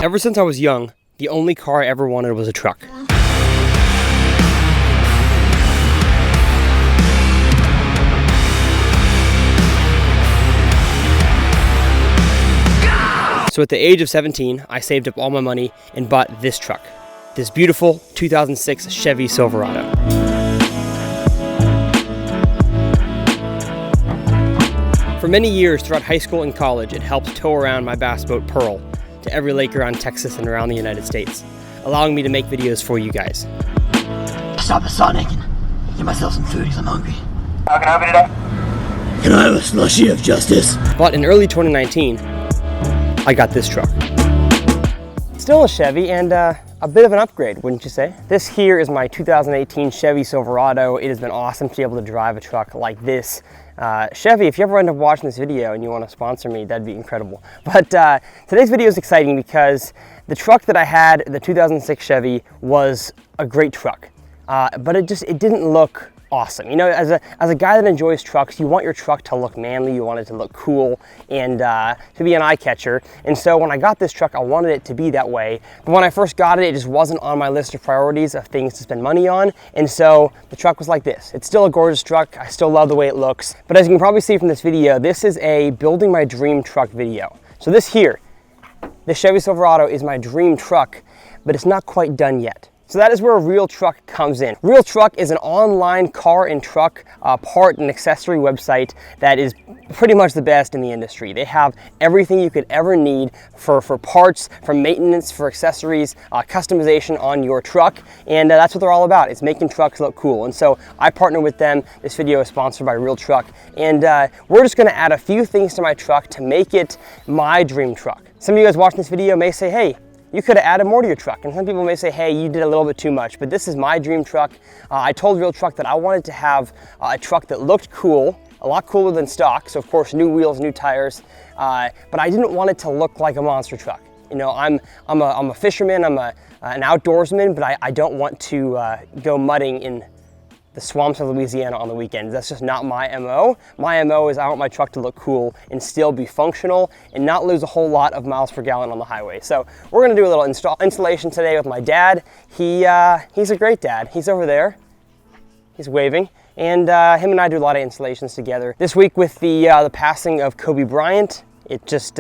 Ever since I was young, the only car I ever wanted was a truck. So at the age of 17, I saved up all my money and bought this truck. This beautiful 2006 Chevy Silverado. For many years throughout high school and college, it helped tow around my bass boat Pearl to every lake around Texas and around the United States, allowing me to make videos for you guys. Stop at Sonic and get myself some food because I'm hungry. How can I open it up? Can I have a slushie of justice? But in early 2019, I got this truck. Still a Chevy and a bit of an upgrade, wouldn't you say? This here is my 2018 Chevy Silverado. It has been awesome to be able to drive a truck like this. Chevy, if you ever end up watching this video and you want to sponsor me, that'd be incredible. But today's video is exciting because the truck that I had, the 2006 Chevy, was a great truck. But it didn't look awesome. You know, as a guy that enjoys trucks, you want your truck to look manly, you want it to look cool, and to be an eye catcher. And so when I got this truck, I wanted it to be that way. But when I first got it, it just wasn't on my list of priorities of things to spend money on. And so the truck was like this. It's still a gorgeous truck. I still love the way it looks. But as you can probably see from this video, this is a building my dream truck video. So this here, the Chevy Silverado, is my dream truck, but it's not quite done yet. So that is where Real Truck comes in. Real Truck is an online car and truck part and accessory website that is pretty much the best in the industry. They have everything you could ever need for parts, for maintenance, for accessories, customization on your truck, and that's what they're all about. It's making trucks look cool. And so I partner with them. This video is sponsored by Real Truck, and we're just gonna add a few things to my truck to make it my dream truck. Some of you guys watching this video may say, hey, you could have added more to your truck. And some people may say, hey, you did a little bit too much, but this is my dream truck. I told Real Truck that I wanted to have a truck that looked cool, a lot cooler than stock. So of course, new wheels, new tires, but I didn't want it to look like a monster truck. You know, I'm a fisherman, I'm an outdoorsman, but I don't want to go mudding in the swamps of Louisiana on the weekends. That's just not my MO. My MO is I want my truck to look cool and still be functional and not lose a whole lot of miles per gallon on the highway. So we're gonna do a little installation today with my dad. He's a great dad. He's over there, he's waving. And him and I do a lot of installations together. This week with the passing of Kobe Bryant, it just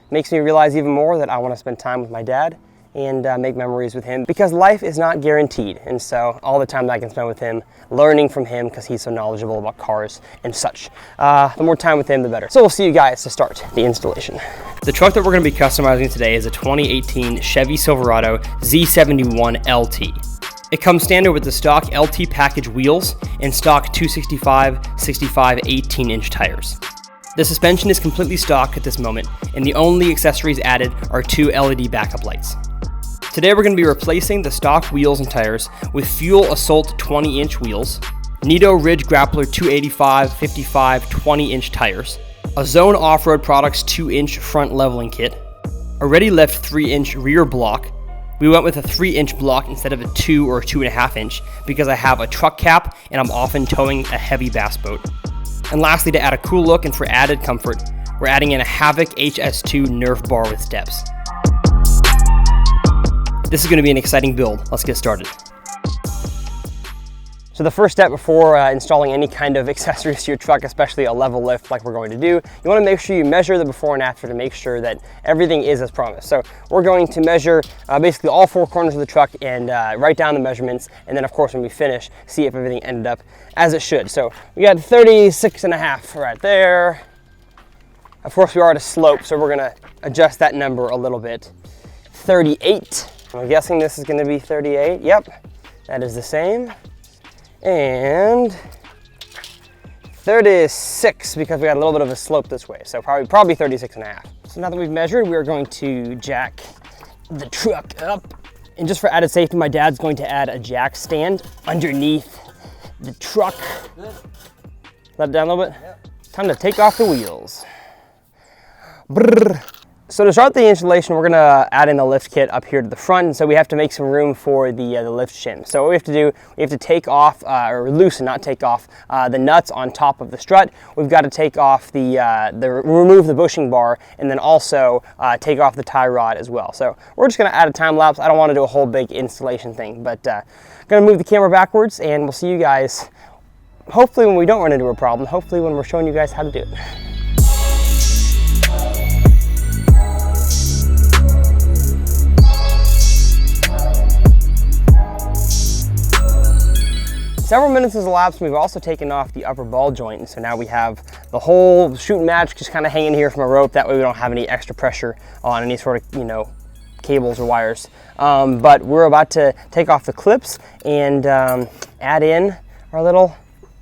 makes me realize even more that I wanna spend time with my dad and make memories with him, because life is not guaranteed. And so all the time that I can spend with him, learning from him because he's so knowledgeable about cars and such, the more time with him, the better. So we'll see you guys to start the installation. The truck that we're going to be customizing today is a 2018 Chevy Silverado Z71 LT. It comes standard with the stock LT package wheels and stock 265, 65, 18-inch tires. The suspension is completely stock at this moment, and the only accessories added are 2 LED backup lights. Today we're going to be replacing the stock wheels and tires with Fuel Assault 20-inch wheels, Nito Ridge Grappler 285, 55, 20-inch tires, a Zone Off-Road Products 2-inch front leveling kit, a Ready Lift 3-inch rear block. We went with a 3-inch block instead of a 2 or 2.5 inch because I have a truck cap and I'm often towing a heavy bass boat. And lastly, to add a cool look and for added comfort, we're adding in a Havoc HS2 Nerf bar with steps. This is going to be an exciting build. Let's get started. So the first step before installing any kind of accessories to your truck, especially a level lift like we're going to do, you want to make sure you measure the before and after to make sure that everything is as promised. So we're going to measure basically all 4 corners of the truck and write down the measurements. And then of course, when we finish, see if everything ended up as it should. So we got 36.5 right there. Of course, we are at a slope, so we're going to adjust that number a little bit. 38. I'm guessing this is going to be 38. Yep, that is the same. And 36, because we got a little bit of a slope this way, so probably 36.5. So now that we've measured, we are going to jack the truck up. And just for added safety, my dad's going to add a jack stand underneath the truck. Let it down a little bit. Yep. Time to take off the wheels. Brrr. So to start the installation, we're gonna add in the lift kit up here to the front, and so we have to make some room for the lift shim. So what we have to do, we have to take off, or loosen, not take off, the nuts on top of the strut. We've got to take off remove the bushing bar, and then also take off the tie rod as well. So we're just gonna add a time lapse. I don't wanna do a whole big installation thing, but gonna move the camera backwards, and we'll see you guys, hopefully when we don't run into a problem, hopefully when we're showing you guys how to do it. Several minutes has elapsed, and we've also taken off the upper ball joint, and so now we have the whole shooting match just kind of hanging here from a rope. That way we don't have any extra pressure on any sort of, you know, cables or wires. But we're about to take off the clips and add in our little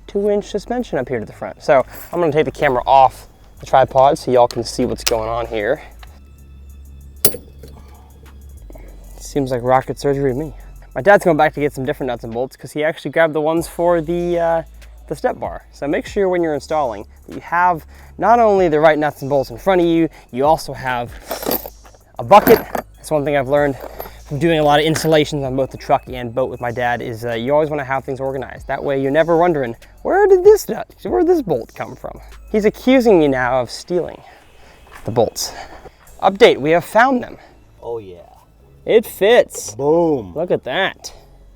2-inch suspension up here to the front. So I'm gonna take the camera off the tripod so y'all can see what's going on here. Seems like rocket surgery to me. My dad's going back to get some different nuts and bolts because he actually grabbed the ones for the step bar. So make sure when you're installing that you have not only the right nuts and bolts in front of you, you also have a bucket. That's one thing I've learned from doing a lot of installations on both the truck and boat with my dad is you always want to have things organized. That way you're never wondering, where did this bolt come from? He's accusing me now of stealing the bolts. Update, we have found them. Oh yeah. It fits. Boom. Look at that.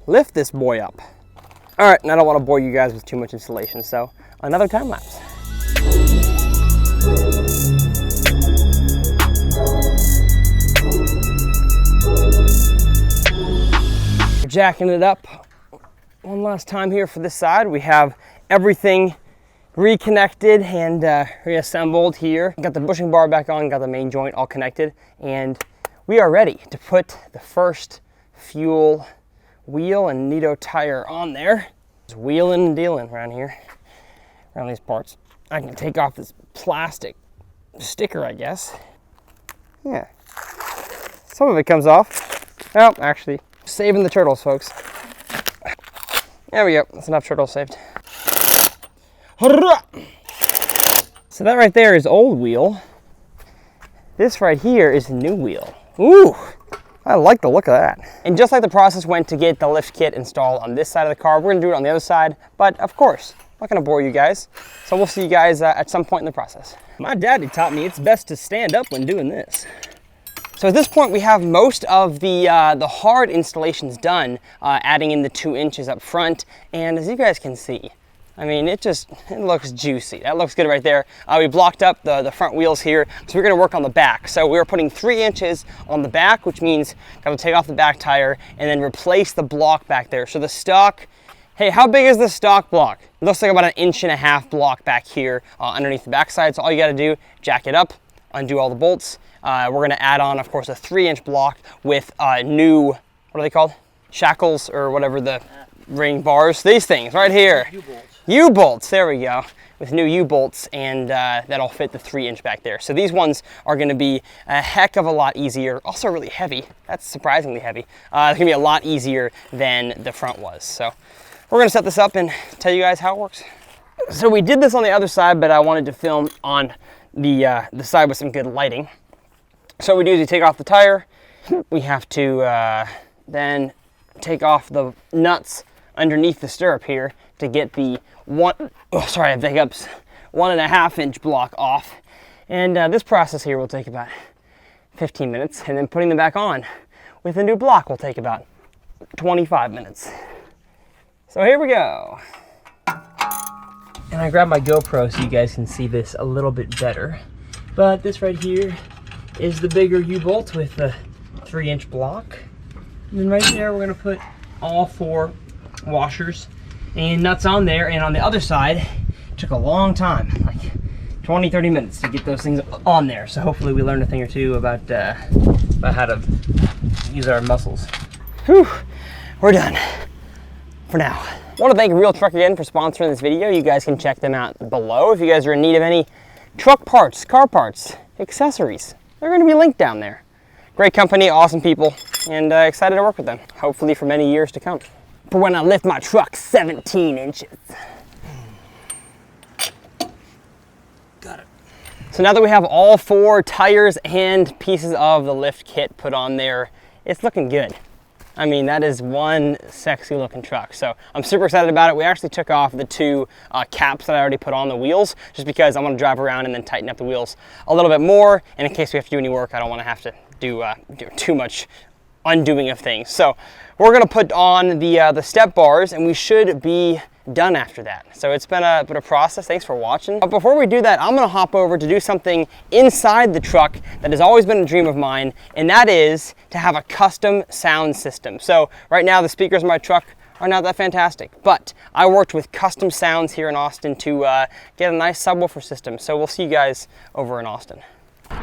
Lift this boy up. All right, and I don't want to bore you guys with too much installation, so another time lapse. We're jacking it up one last time here for this side. We have everything reconnected and reassembled here. Got the bushing bar back on, got the main joint all connected, and we are ready to put the first fuel wheel and Nito tire on there. Just wheeling and dealing around here, around these parts. I can take off this plastic sticker, I guess. Yeah, some of it comes off. Well, actually, saving the turtles, folks. There we go, that's enough turtles saved. So that right there is old wheel. This right here is the new wheel. Ooh, I like the look of that. And just like the process went to get the lift kit installed on this side of the car, we're gonna do it on the other side, but of course, I'm not gonna bore you guys. So we'll see you guys at some point in the process. My daddy taught me it's best to stand up when doing this. So at this point, we have most of the hard installations done, adding in the 2 inches up front. And as you guys can see, I mean, it looks juicy. That looks good right there. We blocked up the front wheels here, so we're gonna work on the back. So we're putting 3 inches on the back, which means gotta take off the back tire and then replace the block back there. So the stock, hey, how big is the stock block? It looks like about 1.5 inch block back here underneath the backside. So all you gotta do, jack it up, undo all the bolts. We're gonna add on, of course, a 3-inch block with new, what are they called? Shackles or whatever the ring bars. These things right here. U-bolts, there we go, with new U-bolts, and that'll fit the 3-inch back there. So these ones are gonna be a heck of a lot easier, also really heavy. That's surprisingly heavy. It's gonna be a lot easier than the front was. So we're gonna set this up and tell you guys how it works. So we did this on the other side, but I wanted to film on the side with some good lighting. So what we do is we take off the tire. We have to then take off the nuts underneath the stirrup here to get the 1.5 inch block off. And this process here will take about 15 minutes, and then putting them back on with a new block will take about 25 minutes. So here we go. And I grabbed my GoPro so you guys can see this a little bit better. But this right here is the bigger U-bolt with the 3-inch block. And then right there, we're gonna put all 4 washers and nuts on there. And on the other side, it took a long time, like 20-30 minutes to get those things on there. So hopefully we learned a thing or two about how to use our muscles. Whew, we're done for now. I want to thank Real Truck again for sponsoring this video. You guys can check them out below if you guys are in need of any truck parts, car parts, accessories. They're going to be linked down there. Great company, awesome people, and excited to work with them, hopefully for many years to come. For when I lift my truck 17 inches. Got it. So now that we have all 4 tires and pieces of the lift kit put on there, it's looking good. I mean, that is one sexy looking truck. So I'm super excited about it. We actually took off the 2 caps that I already put on the wheels, just because I want to drive around and then tighten up the wheels a little bit more. And in case we have to do any work, I don't want to have to do too much undoing of things. So we're gonna put on the step bars, and we should be done after that. So it's been a process. Thanks for watching. But before we do that, I'm gonna hop over to do something inside the truck that has always been a dream of mine, and that is to have a custom sound system. So right now the speakers in my truck are not that fantastic, but I worked with Custom Sounds here in Austin to get a nice subwoofer system. So we'll see you guys over in Austin.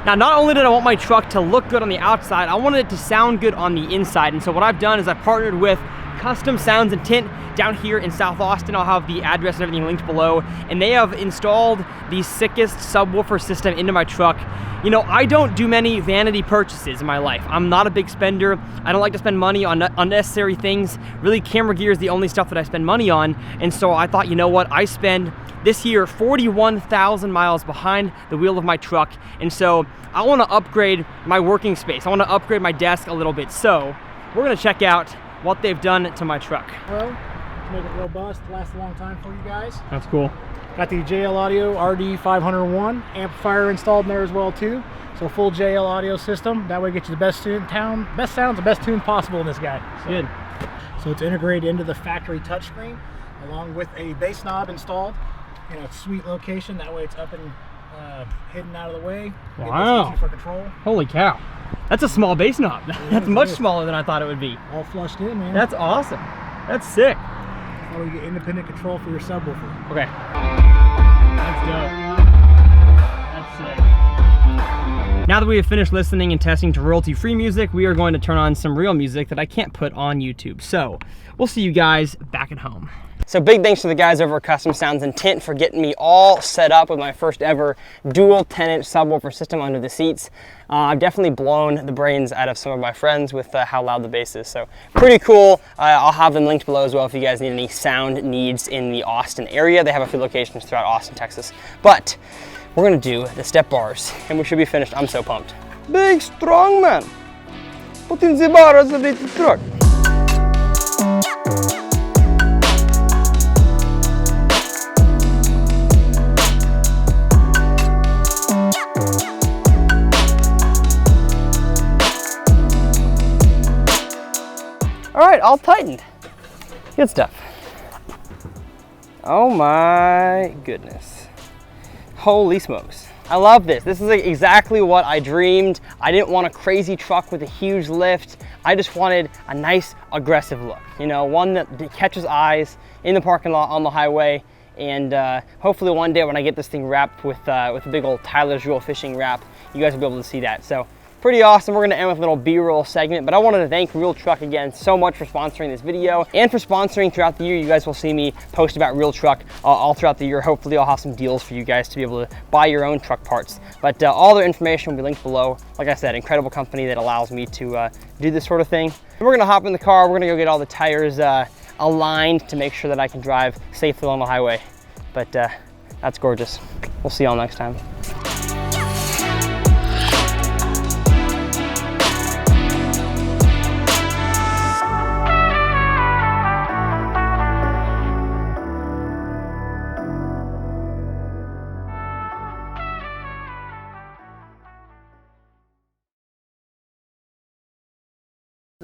Now, not only did I want my truck to look good on the outside, I wanted it to sound good on the inside. And so what I've done is I partnered with Custom Sounds and Tint down here in South Austin. I'll have the address and everything linked below. And they have installed the sickest subwoofer system into my truck. You know, I don't do many vanity purchases in my life. I'm not a big spender. I don't like to spend money on unnecessary things. Really, camera gear is the only stuff that I spend money on. And so I thought, you know what? I spend this year 41,000 miles behind the wheel of my truck. And so I want to upgrade my working space. I want to upgrade my desk a little bit. So we're going to check out what they've done to my truck. Well, to make it robust, last a long time for you guys. That's cool. Got the JL Audio RD501 amplifier installed in there as well too. So full JL audio system. That way get you the best sounds, the best tune possible in this guy. So, good. So it's integrated into the factory touchscreen, along with a bass knob installed in a sweet location. That way it's up and hidden out of the way. Wow. Easy for control. Holy cow. That's a small bass knob. That's much smaller than I thought it would be. All flushed in, man. That's awesome. That's sick. That's how you get independent control for your subwoofer. Okay. That's dope. That's sick. Now that we have finished listening and testing to royalty-free music, we are going to turn on some real music that I can't put on YouTube. So we'll see you guys back at home. So big thanks to the guys over at Custom Sounds and Tint for getting me all set up with my first ever dual 10-inch subwoofer system under the seats. I've definitely blown the brains out of some of my friends with how loud the bass is. So pretty cool. I'll have them linked below as well if you guys need any sound needs in the Austin area. They have a few locations throughout Austin, Texas. But we're gonna do the step bars and we should be finished. I'm so pumped. Big strong man. Put in the bars of the truck. All right, all tightened. Good stuff. Oh my goodness. Holy smokes. I love this. This is exactly what I dreamed. I didn't want a crazy truck with a huge lift. I just wanted a nice, aggressive look. You know, one that catches eyes in the parking lot on the highway. And hopefully one day when I get this thing wrapped with a big old Tyler's Reel fishing wrap, you guys will be able to see that. So pretty awesome. We're gonna end with a little B-roll segment, but I wanted to thank Real Truck again so much for sponsoring this video and for sponsoring throughout the year. You guys will see me post about Real Truck all throughout the year. Hopefully I'll have some deals for you guys to be able to buy your own truck parts. But all their information will be linked below. Like I said, incredible company that allows me to do this sort of thing. And we're gonna hop in the car. We're gonna go get all the tires aligned to make sure that I can drive safely on the highway. But that's gorgeous. We'll see y'all next time.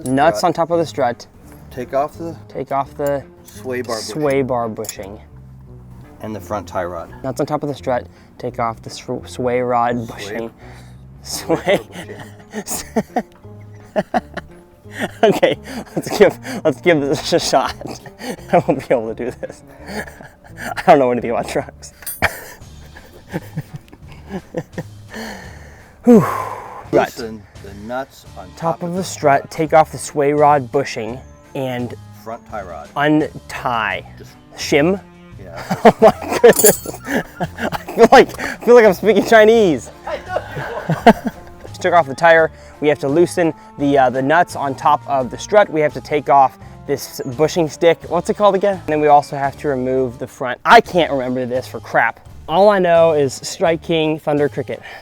Nuts on top of the strut. Take off the sway bar bushing. And the front tie rod. Nuts on top of the strut. Take off the sway rod bushing. Sway. Okay, let's give this a shot. I won't be able to do this. I don't know anything about trucks. Loosen the nuts on top of the strut, take off the sway rod bushing, and front tie rod. Untie. Shim? Yeah. Oh my goodness. I feel like I'm speaking Chinese. Just took off the tire. We have to loosen the nuts on top of the strut. We have to take off this bushing stick. What's it called again? And then we also have to remove the front. I can't remember this for crap. All I know is Strike King, Thunder Cricket.